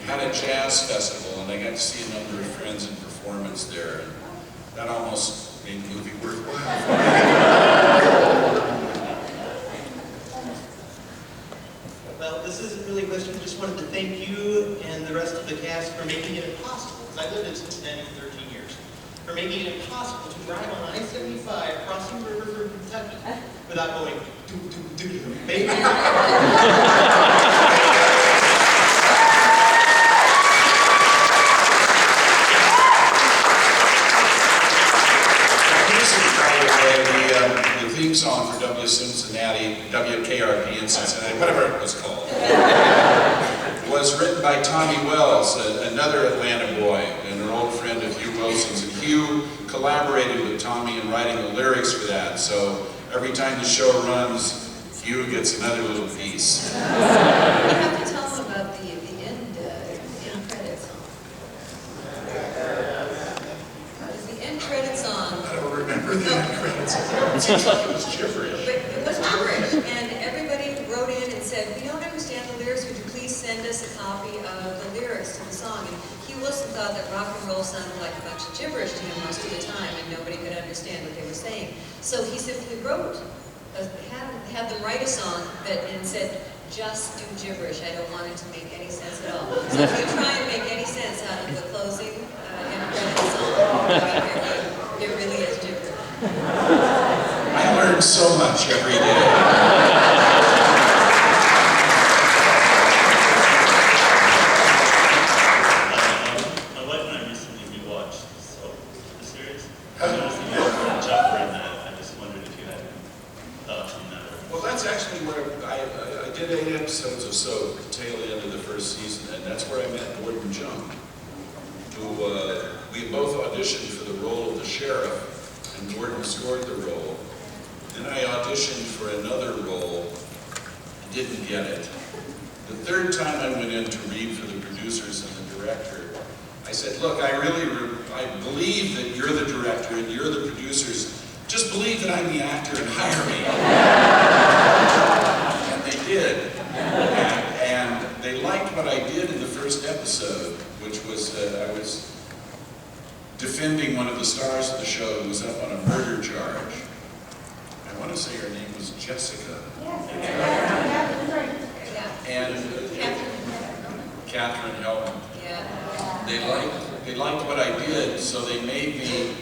had a jazz festival, and I got to see a number of friends in performance there, and that almost made the movie worthwhile. Well, this isn't really a question. I just wanted to thank you and the rest of the cast for making it impossible, because I lived in Cincinnati for 13 years, for making it impossible to drive on I-75 crossing the river from Kentucky without going doo-doo-doo-doo, baby. The theme song for Cincinnati, WKRP in Cincinnati, whatever it was called, was written by Tommy Wells, another Atlanta boy and an old friend of Hugh Wilson's. And Hugh collaborated with Tommy in writing the lyrics for that, so every time the show runs, Hugh gets another little piece. You have to tell them about the end credits song. Is the end credits song? I don't remember the end credits. It seems like it was gibberish. But it was gibberish, and everybody wrote in and said, "We don't understand the lyrics. Would you please send us a copy of the lyrics to the song?" And Hugh Wilson thought that rock and roll sounded like a bunch of gibberish to him most of the time, and nobody could understand what they were saying. So he simply wrote, had them write a song and said, "Just do gibberish. I don't want it to make any sense at all." So if you try and make any sense out of the closing end credits song, it really is gibberish. I learned so much every day. I did 8 episodes or so, tail end of the first season, and that's where I met Gordon Jung, who we both auditioned for the role of the sheriff, and Gordon scored the role. Then I auditioned for another role, and didn't get it. The third time I went in to read for the producers and the director, I said, "Look, I believe that you're the director and you're the producers. Just believe that I'm the actor and hire me." Did, and they liked what I did in the first episode, which was I was defending one of the stars of the show who was up on a murder charge. I want to say her name was Jessica. And Catherine Hellman. They liked what I did, so they made me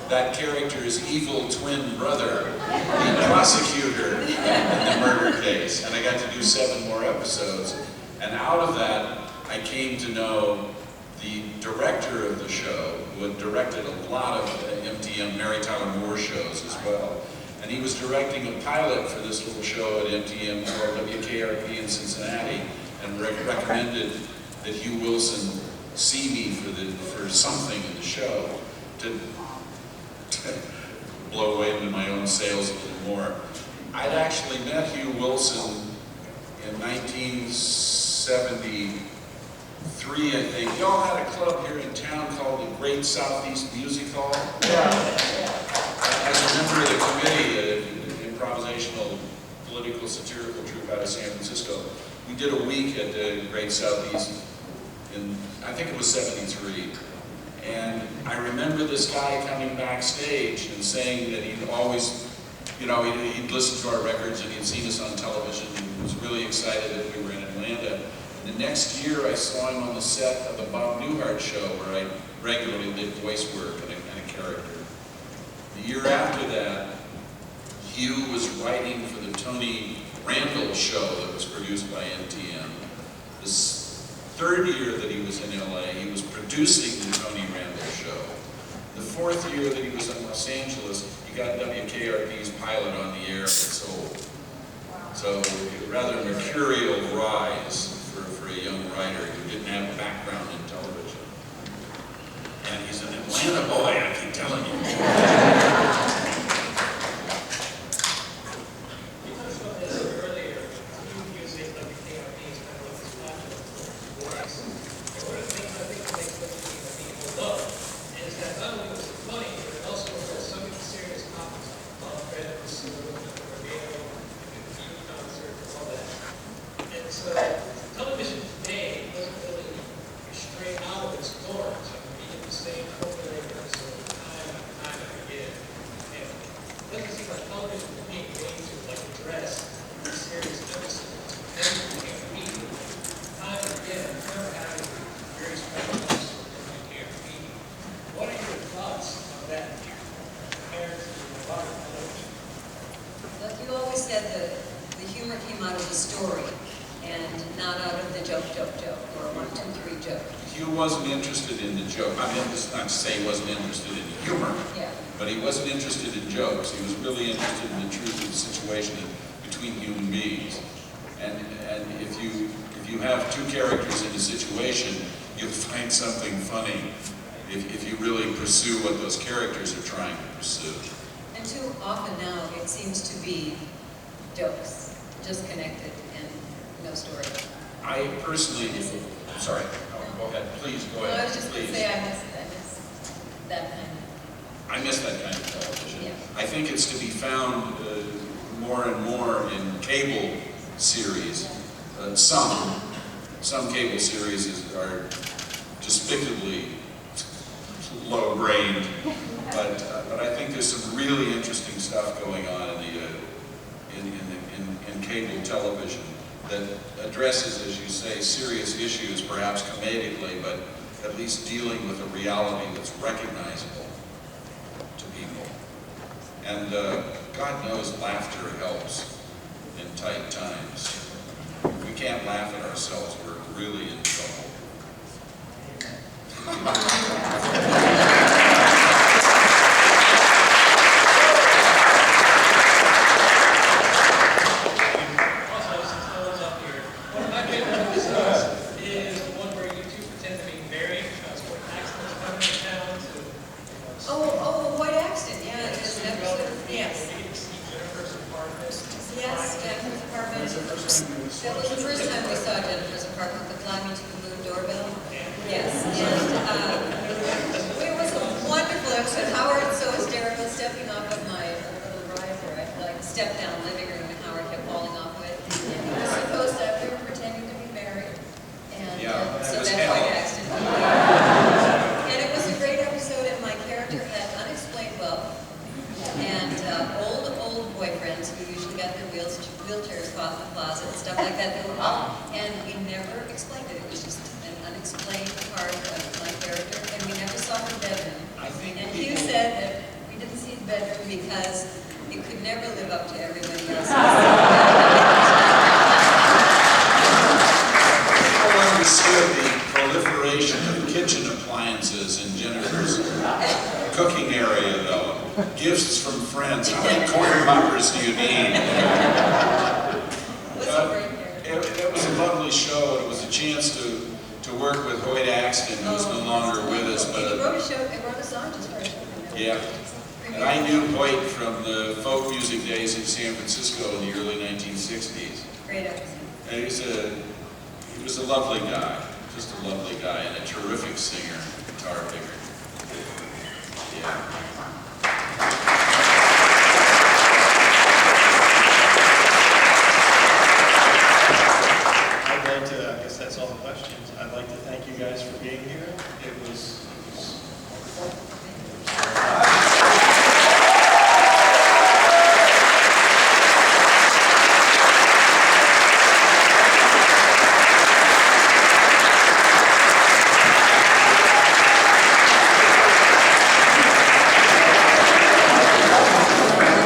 that character's evil twin brother, the prosecutor in the murder case. And I got to do 7 more episodes. And out of that, I came to know the director of the show, who had directed a lot of MTM, Mary Tyler Moore shows as well. And he was directing a pilot for this little show at MTM called WKRP in Cincinnati, and recommended that Hugh Wilson see me for something in the show to blow away into my own sails a little more. I'd actually met Hugh Wilson in 1973, I think. Y'all had a club here in town called the Great Southeast Music Hall. As a member of the committee, an improvisational, political, satirical troupe out of San Francisco, we did a week at the Great Southeast in, I think it was 73. And I remember this guy coming backstage and saying that he'd always, he'd listened to our records and he'd seen us on television and was really excited that we were in Atlanta. And the next year I saw him on the set of the Bob Newhart show, where I regularly did voice work and a character. The year after that, Hugh was writing for the Tony Randall show that was produced by MTM. This third year that he was in LA, he was producing the Tony Randall show. The fourth year that he was in Los Angeles, he got WKRP's pilot on the air and sold. So a rather mercurial rise for a young writer who didn't have a background in television. And he's an Atlanta boy, I keep telling you. Look, you always said that the humor came out of the story and not out of the joke, or 1, 2, 3 joke. Hugh wasn't interested in the joke. I mean, it's not to say he wasn't interested in humor, Yeah. but he wasn't interested in jokes. He was really interested in the truth of the situation between human beings. And if you have two characters in a situation, you'll find something funny if you really pursue what those characters are trying to pursue. And too often now, it seems to be jokes, just connected and no story. I personally, Is it? sorry, go ahead, please, go Well, ahead, I was just going to please. say, I miss that kind I miss that kind of television. Yeah. I think it's to be found more and more in cable series. Some cable series are despicably low-brained, but I think there's some really interesting stuff going on in cable television that addresses, as you say, serious issues, perhaps comedically, but at least dealing with a reality that's recognizable to people. And God knows laughter helps in tight times. If we can't laugh at ourselves, we're really in trouble. That was the first time we saw Jennifer's apartment, the Fly Me to the Moon doorbell. Yes, and it was a wonderful episode. Howard so hysterical, stepping off of my little riser. I like stepped down living room, and Howard kept falling off of it. And he was supposed to, we were pretending to be married, and so that's why I asked him. And it was a great episode, and my character had unexplained wealth and old boyfriends who usually got their wheelchairs caught in the closet and stuff like that. And we never explained it. It was just an unexplained part of my character, and we never saw her bedroom. And Hugh said that we didn't see his bedroom because it could never live up to everybody else's. People understood the proliferation of kitchen appliances in Jennifer's cooking area, though. Gifts from friends. How many corn muffers do you need? It was a lovely show. It was a chance to work with Hoyt Axton, who's no longer with us. He But wrote a song just for a show. yeah, and I knew Hoyt from the folk music days in San Francisco in the early 1960s. Great episode. And he was a lovely guy, just a lovely guy, and a terrific singer, guitar picker. Yeah.